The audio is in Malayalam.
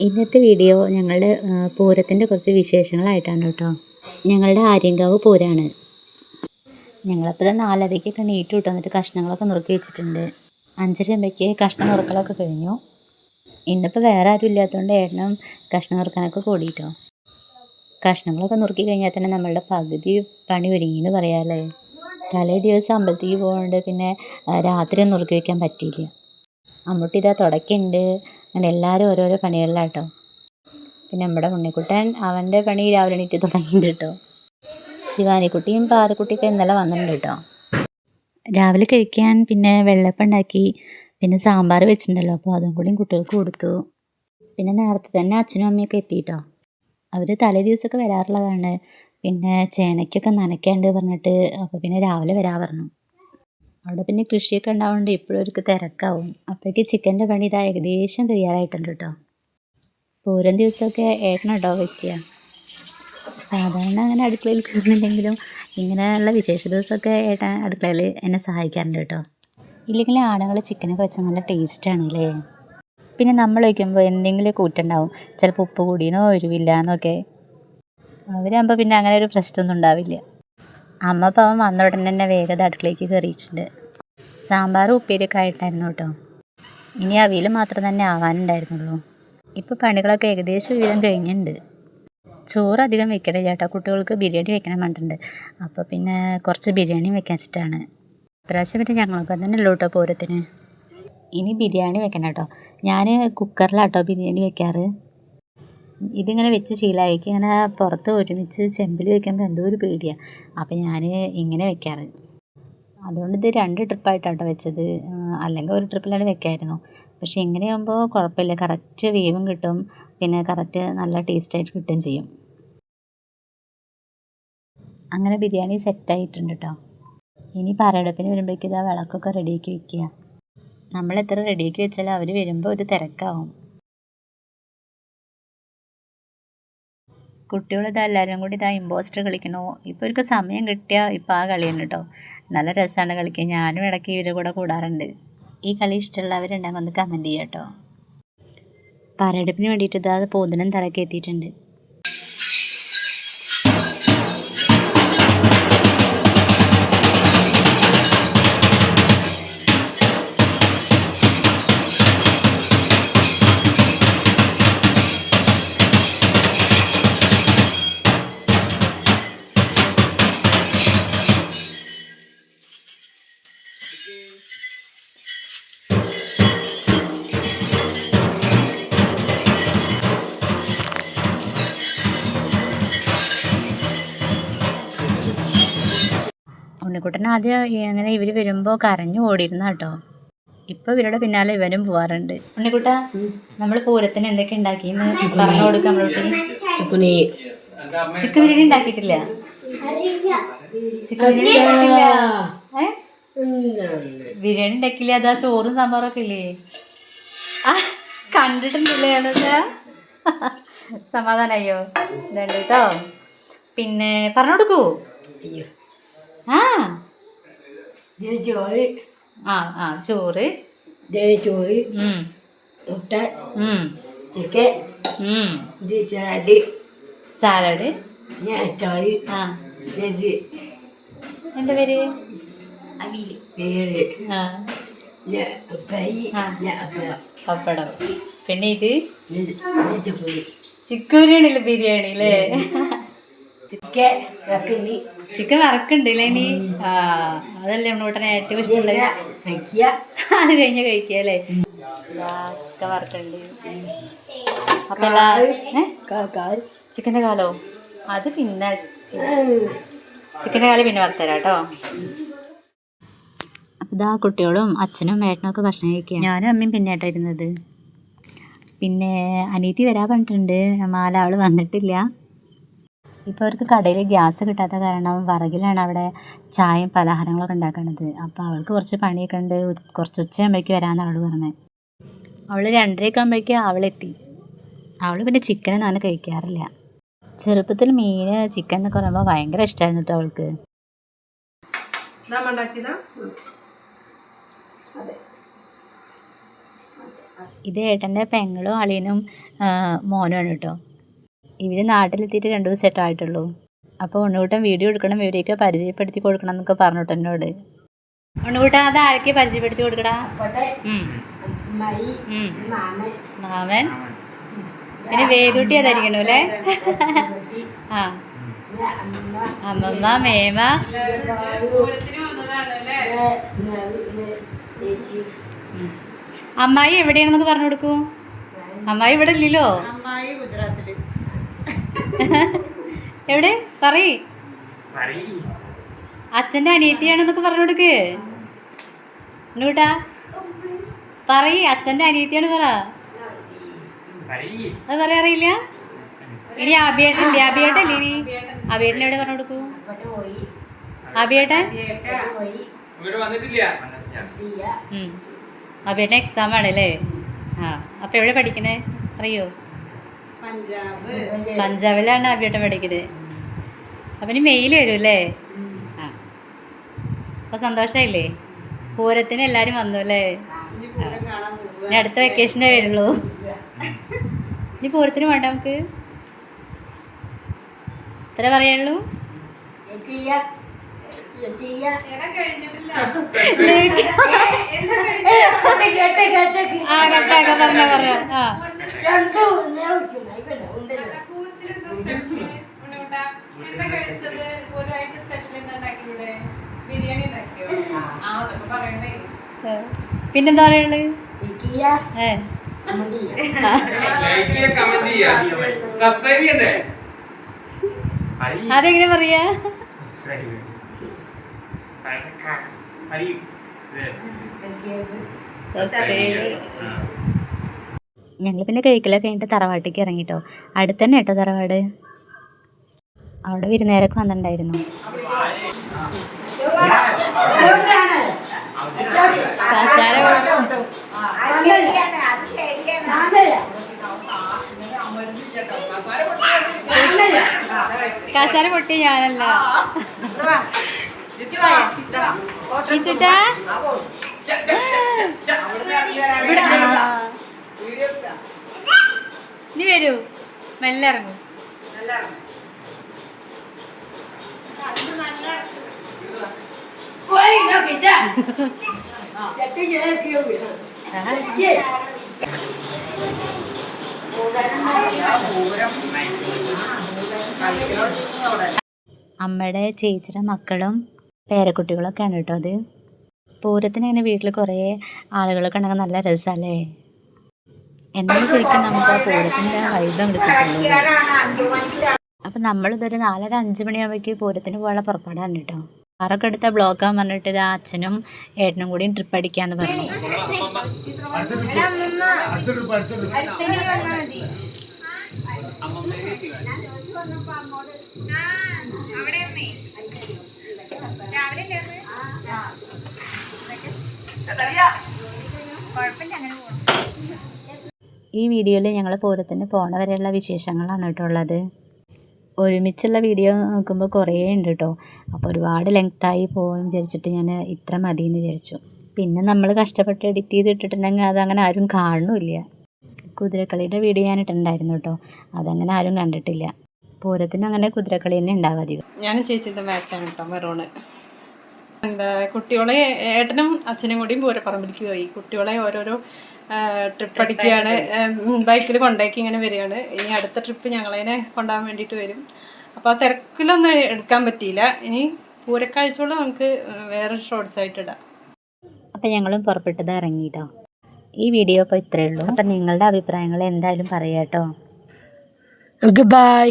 ഇന്നത്തെ വീഡിയോ ഞങ്ങളുടെ പൂരത്തിൻ്റെ കുറച്ച് വിശേഷങ്ങളായിട്ടാണ് കേട്ടോ. ഞങ്ങളുടെ ആര്യങ്കാവ് പൂരമാണ്. ഞങ്ങളിപ്പോൾ 4:30-ക്കൊക്കെ നീറ്റ് വിട്ട് വന്നിട്ട് കഷ്ണങ്ങളൊക്കെ നുറുക്കി വെച്ചിട്ടുണ്ട്. 5:30 കഷ്ണം നുറുക്കലൊക്കെ കഴിഞ്ഞു. ഇന്നിപ്പോൾ വേറെ ആരും ഇല്ലാത്തതുകൊണ്ട് ഏട്ടനും കഷ്ണം നുറുക്കാനൊക്കെ കൂടിയിട്ടോ. കഷ്ണങ്ങളൊക്കെ നുറുക്കി കഴിഞ്ഞാൽ തന്നെ നമ്മളുടെ പകുതി പണി ഒരുങ്ങിയെന്ന് പറയാമല്ലേ. തലേ ദിവസം അമ്പലത്തേക്ക് പോകുന്നുണ്ട്, പിന്നെ രാത്രി നുറുക്കി വയ്ക്കാൻ പറ്റിയില്ല. അമ്മൂട്ടി ഇതാ തുടക്കുന്നുണ്ട്. അങ്ങനെ എല്ലാവരും ഓരോരോ പണികളിലാട്ടോ. പിന്നെ നമ്മുടെ ഉണ്ണിക്കുട്ടൻ അവൻ്റെ പണി രാവിലെ എണീറ്റ് തുടങ്ങിയിട്ടുണ്ട് കേട്ടോ. ശിവാനിക്കുട്ടിയും പാറക്കുട്ടിയൊക്കെ ഇന്നലെ വന്നിട്ടുണ്ട് കേട്ടോ. രാവിലെ കഴിക്കാൻ പിന്നെ വെള്ളപ്പം ഉണ്ടാക്കി, പിന്നെ സാമ്പാർ വെച്ചിട്ടുണ്ടല്ലോ, അപ്പോൾ അതും കൂടിയും കുട്ടികൾക്ക് കൊടുത്തു. പിന്നെ നേരത്തെ തന്നെ അച്ഛനും അമ്മയൊക്കെ എത്തിയിട്ടോ. അവർ തലേ ദിവസമൊക്കെ വരാറുള്ളതാണ്. പിന്നെ ചേനയ്ക്കൊക്കെ നനയ്ക്കാണ്ട് പറഞ്ഞിട്ട് അപ്പോൾ പിന്നെ രാവിലെ വരാൻ പറഞ്ഞു. അവിടെ പിന്നെ കൃഷിയൊക്കെ ഉണ്ടാവുന്നുണ്ട്, ഇപ്പോഴും അവർക്ക് തിരക്കാവും. അപ്പോഴേക്ക് ചിക്കൻ്റെ പണി ഇതാ ഏകദേശം കഴിയാറായിട്ടുണ്ട് കേട്ടോ. പൂരം ദിവസമൊക്കെ ഏട്ടനാട്ടോ വയ്ക്കുക. സാധാരണ അങ്ങനെ അടുക്കളയിൽ കയറുന്നില്ലെങ്കിലും ഇങ്ങനെയുള്ള വിശേഷ ദിവസമൊക്കെ ഏട്ടൻ അടുക്കളയിൽ എന്നെ സഹായിക്കാറുണ്ട് കേട്ടോ. ഇല്ലെങ്കിൽ ആണുങ്ങൾ ചിക്കനൊക്കെ വെച്ചാൽ നല്ല ടേസ്റ്റാണല്ലേ. പിന്നെ നമ്മൾ വയ്ക്കുമ്പോൾ എന്തെങ്കിലും കൂട്ടുണ്ടാവും, ചിലപ്പോൾ ഉപ്പ് കൂടിയെന്നോ എരിവില്ലാന്നൊക്കെ. അവരാകുമ്പോൾ പിന്നെ അങ്ങനെ ഒരു പ്രശ്നമൊന്നും ഉണ്ടാവില്ല. അമ്മ പാവം വന്ന ഉടനെ തന്നെ വേഗം അടുക്കളയ്ക്ക് കയറിയിട്ടുണ്ട്. സാമ്പാർ ഉപ്പേരിയൊക്കെ ആയിട്ടായിരുന്നു കേട്ടോ. ഇനി അവിയൽ മാത്രം തന്നെ ആവാനുണ്ടായിരുന്നുള്ളൂ. ഇപ്പോൾ പണികളൊക്കെ ഏകദേശം വീതം കഴിഞ്ഞിട്ടുണ്ട്. ചോറ് അധികം വെക്കണേ ചേട്ടാ, കുട്ടികൾക്ക് ബിരിയാണി വെക്കണം പറഞ്ഞിട്ടുണ്ട്. അപ്പോൾ പിന്നെ കുറച്ച് ബിരിയാണി വെക്കാൻ വെച്ചിട്ടാണ്. ഇപ്രാവശ്യം പിന്നെ ഞങ്ങളൊപ്പം തന്നെ ഉള്ളൂ കേട്ടോ പൂരത്തിന്. ഇനി ബിരിയാണി വെക്കണം കേട്ടോ. ഞാൻ കുക്കറിലാട്ടോ ബിരിയാണി വെക്കാറ്. ഇതിങ്ങനെ വെച്ച് ശീലമായിരിക്കും. ഇങ്ങനെ പുറത്ത് ഒരുമിച്ച് ചെമ്പിൽ വെക്കുമ്പോൾ എന്തോ ഒരു പേടിയാണ്. അപ്പോൾ ഞാൻ ഇങ്ങനെ വെക്കാറ്. അതുകൊണ്ട് ഇത് 2 ട്രിപ്പായിട്ടാട്ടോ വെച്ചത്. അല്ലെങ്കിൽ ഒരു ട്രിപ്പിലാണ് വെക്കായിരുന്നു. പക്ഷേ ഇങ്ങനെയാകുമ്പോൾ കുഴപ്പമില്ല, കറക്റ്റ് വേവും കിട്ടും, പിന്നെ കറക്റ്റ് നല്ല ടേസ്റ്റായിട്ട് കിട്ടുകയും ചെയ്യും. അങ്ങനെ ബിരിയാണി സെറ്റായിട്ടുണ്ട് കേട്ടോ. ഇനി പറയടപ്പിന് വരുമ്പോഴേക്കും ഇതാ വിളക്കൊക്കെ റെഡിയാക്കി വെക്കുക. നമ്മൾ എത്ര റെഡിയാക്കി വെച്ചാലും അവർ വരുമ്പോൾ ഒരു തിരക്കാവും. കുട്ടികളിതാ എല്ലാവരും കൂടി ഇതാ ഇമ്പോസ്റ്റർ കളിക്കണോ. ഇപ്പോൾ ഇവർക്ക് സമയം കിട്ടിയാൽ ഇപ്പോൾ ആ കളിയാണ് കേട്ടോ. നല്ല രസമാണ് കളിക്കാൻ. ഞാനും ഇടയ്ക്ക് ഇവരുടെ കൂടെ കൂടാറുണ്ട്. ഈ കളി ഇഷ്ടമുള്ളവരുണ്ടെങ്കിൽ ഒന്ന് കമൻറ്റ് ചെയ്യാം കേട്ടോ. പറയെടുപ്പിന് വേണ്ടിയിട്ട് ഇതാ പൂതനം തറക്കി എത്തിയിട്ടുണ്ട്. ഉണ്ണിക്കുട്ടൻ ആദ്യം അങ്ങനെ ഇവർ വരുമ്പോൾ കരഞ്ഞു ഓടിയിരുന്ന കേട്ടോ. ഇപ്പോൾ ഇവരുടെ പിന്നാലെ ഇവരും പോവാറുണ്ട്. ഉണ്ണിക്കുട്ട, നമ്മൾ പൂരത്തിന് എന്തൊക്കെ ഉണ്ടാക്കിയെന്ന് പറഞ്ഞു കൊടുക്കാം. ചിക്കൻ ബിരിയാണി ഉണ്ടാക്കിയിട്ടില്ല. ചിക്കൻ ബിരിയാണി ഉണ്ടാക്കിയില്ല. ബിരിയാണി ഉണ്ടാക്കിയില്ല. അതാ ചോറും സാമ്പാറൊക്കെ ഇല്ലേ. കണ്ടിട്ടുണ്ടല്ലേ അവിടെ. സമാധാനമായോ? ഇതുണ്ട് കേട്ടോ. പിന്നെ പറഞ്ഞു കൊടുക്കൂ. ആ ചോറ്, ചോറ്, മുട്ട, ചിക്കൻ, സാലഡ്, എന്താ പേര്? പപ്പടം. പിന്നെ ഇത് ചിക്കൻ ബിരിയാണി. ബിരിയാണി അല്ലേ. ചിക്കൻ വറക്കുണ്ടല്ലേ ഇനി. അതല്ലേ ഉണ്ണൂട്ടനെ ഏറ്റവും ഇഷ്ടമുള്ളത്. അത് കഴിഞ്ഞ് കഴിക്കുക അല്ലേ. ചിക്കൻ വറക്കുന്നുണ്ട്. അപ്പൊ ചിക്കൻ്റെ കാലോ അത് പിന്നെ ചിക്കൻ്റെ കാലം പിന്നെ വറുത്തരാം കേട്ടോ. അപ്പം ഇതാ കുട്ടികളും അച്ഛനും ഏട്ടനും ഒക്കെ ഭക്ഷണം കഴിക്കുക. ഞാനും അമ്മയും പിന്നെ ആട്ടോ ഇരുന്നത്. പിന്നെ അനിയത്തി വരാൻ പറഞ്ഞിട്ടുണ്ട്. മാല അവൾ വന്നിട്ടില്ല. ഇപ്പോൾ അവർക്ക് കടയിൽ ഗ്യാസ് കിട്ടാത്ത കാരണം വിറകിലാണ് അവിടെ ചായയും പലഹാരങ്ങളൊക്കെ ഉണ്ടാക്കുന്നത്. അപ്പോൾ അവൾക്ക് കുറച്ച് പണിയൊക്കെ ഉണ്ട്. കുറച്ച് ഉച്ചയാകുമ്പോഴേക്ക് വരാമെന്ന് അവൾ പറഞ്ഞത്. അവൾ 2:30 ആകുമ്പോഴേക്കും അവളെത്തി. അവൾ പിന്നെ ചിക്കനൊന്നും അങ്ങനെ കഴിക്കാറില്ല. ചെറുപ്പത്തിൽ മീൻ ചിക്കൻ എന്നൊക്കെ പറയുമ്പോൾ ഭയങ്കര ഇഷ്ടമായിരുന്നു കേട്ടോ അവൾക്ക്. ഇത് ഏട്ടൻ്റെ പെങ്ങളും അളിയനും മോനുമാണ് കേട്ടോ. ഇവർ നാട്ടിലെത്തിയിട്ട് 2 ദിവസമായിട്ടേ ആയിട്ടുള്ളൂ. അപ്പോൾ ഉണ്ണുകൂട്ടൻ വീഡിയോ എടുക്കണം, ഇവരെയൊക്കെ പരിചയപ്പെടുത്തി കൊടുക്കണം എന്നൊക്കെ പറഞ്ഞിട്ട് എന്നോട്. ഉണ്ണുകൂട്ടൻ അത് ആരൊക്കെ പരിചയപ്പെടുത്തി കൊടുക്കടാ? മാമൻ, പിന്നെ വേദൂട്ടി അതായിരിക്കണു അല്ലേ? ആ, അമ്മമ്മ, മേമ. അമ്മായി എവിടെയാണെന്നൊക്കെ പറഞ്ഞു കൊടുക്കൂ. അമ്മായി ഇവിടെ ഇല്ലല്ലോ. എവിടെ പറയ്. അച്ഛൻ്റെ അനിയത്തിയാണെന്നൊക്കെ പറഞ്ഞു കൊടുക്ക്. എന്നൂട്ടാ പറയ്, അച്ഛൻ്റെ അനിയത്തിയാണ് പറ. അത് പറയാറിയില്ല. ഇനി അബിയേട്ടല്ലേ? അബിയേട്ടല്ലേ ഇനി? അബിയേട്ടൻ എവിടെ പറഞ്ഞു കൊടുക്കൂ? അബിയേട്ടൻ അബിയേട്ടൻ എക്സാം ആണല്ലേ? ആ, അപ്പൊ എവിടെ പഠിക്കണേ അറിയോ? പഞ്ചാബിലാണ് അബിയേട്ടൻ പഠിക്കണത്. അപ്പൊ ഇനി മെയിൽ വരും അല്ലേ? ആ, അപ്പൊ സന്തോഷമായില്ലേ? പൂരത്തിന് എല്ലാരും വന്നു അല്ലേ? ഇനി അടുത്ത വെക്കേഷനേ വരുള്ളൂ. ഇനി പൂരത്തിന് വേണ്ട നമുക്ക് ഇത്ര പറയുള്ളൂ. ആ കട്ടാക്ക പറഞ്ഞ പറഞ്ഞ. ആ, പിന്നെന്താ പറയുള്ളു? അതെങ്ങനെ പറയാ? ഞങ്ങൾ പിന്നെ കഴിക്കലൊക്കെ കഴിഞ്ഞിട്ട് തറവാട്ടിലേക്ക് ഇറങ്ങിട്ടോ. അടുത്ത് തന്നെ കേട്ടോ തറവാട്. അവിടെ വിരുന്നേരൊക്കെ വന്നിട്ടുണ്ടായിരുന്നു. കാശാര പൊട്ടി ഞാനല്ല. ചുട്ടാ നീ വരൂ, മെല്ലെ ഇറങ്ങൂ. അമ്മയുടെ ചേച്ചിയുടെ മക്കളും പേരക്കുട്ടികളൊക്കെയാണ് കേട്ടോ അത്. പൂരത്തിന് ഇങ്ങനെ വീട്ടിൽ കുറേ ആളുകളൊക്കെ ഉണ്ടെങ്കിൽ നല്ല രസമല്ലേ? എന്നാലും ശരിക്കും നമുക്ക് ആ പൂരത്തിൻ്റെ വൈബ് അങ്ങോട്ട് കിട്ടുള്ളൂ. അപ്പം നമ്മളിതൊരു 4:30-5 മണിയാകുമ്പോഴേക്ക് പൂരത്തിന് പോകാനുള്ള പുറപ്പാടാണ് കേട്ടോ. കാറൊക്കെ എടുത്ത ബ്ലോക്കാന്ന് പറഞ്ഞിട്ട് ഇത് അച്ഛനും ഏട്ടനും കൂടിയും ട്രിപ്പ് അടിക്കാന്ന് പറഞ്ഞു. ഈ വീഡിയോയിൽ ഞങ്ങൾ പൂരത്തിന് പോണ വരെയുള്ള വിശേഷങ്ങളാണ് കേട്ടോ ഉള്ളത്. ഒരുമിച്ചുള്ള വീഡിയോ നോക്കുമ്പോൾ കുറേ ഉണ്ട് കേട്ടോ. അപ്പോൾ ഒരുപാട് ലെങ്തായി പോകും വിചാരിച്ചിട്ട് ഞാൻ ഇത്ര മതി എന്ന് വിചാരിച്ചു. പിന്നെ നമ്മൾ കഷ്ടപ്പെട്ട് എഡിറ്റ് ചെയ്ത് ഇട്ടിട്ടുണ്ടെങ്കിൽ അതങ്ങനെ ആരും കാണുന്നില്ല. കുതിരക്കളിയുടെ വീഡിയോ ഞാൻ ഇട്ടിട്ടുണ്ടായിരുന്നു കേട്ടോ, അതങ്ങനെ ആരും കണ്ടിട്ടില്ല. പൂരത്തിന് അങ്ങനെ കുതിരക്കളി തന്നെ ഉണ്ടാവും അധികം. ഞാൻ ചേച്ചിയുടെ മാച്ചാണ് കേട്ടോ മെറൂണ്. എന്താ കുട്ടികളെ ഏട്ടനും അച്ഛനും കൂടിയും പൂരപ്പറമ്പിലേക്ക് പോയി. കുട്ടികളെ ഓരോരോ ട്രിപ്പ് അടിക്കുകയാണ്, ബൈക്കിൽ കൊണ്ടാക്കി ഇങ്ങനെ വരികയാണ്. ഇനി അടുത്ത ട്രിപ്പ് ഞങ്ങളതിനെ കൊണ്ടുപോകാൻ വേണ്ടിയിട്ട് വരും. അപ്പോൾ ആ തിരക്കിലൊന്നും എടുക്കാൻ പറ്റിയില്ല. ഇനി പൂരക്കാഴ്ചയോട് നമുക്ക് വേറെ ഷോർട്സ് ആയിട്ട് ഇടാം. അപ്പം ഞങ്ങളും പുറപ്പെട്ടത് ഇറങ്ങിയിട്ടോ. ഈ വീഡിയോ ഇപ്പോൾ ഇത്രയേ ഉള്ളൂ. അപ്പം നിങ്ങളുടെ അഭിപ്രായങ്ങൾ എന്തായാലും പറയാം കേട്ടോ. ബൈ.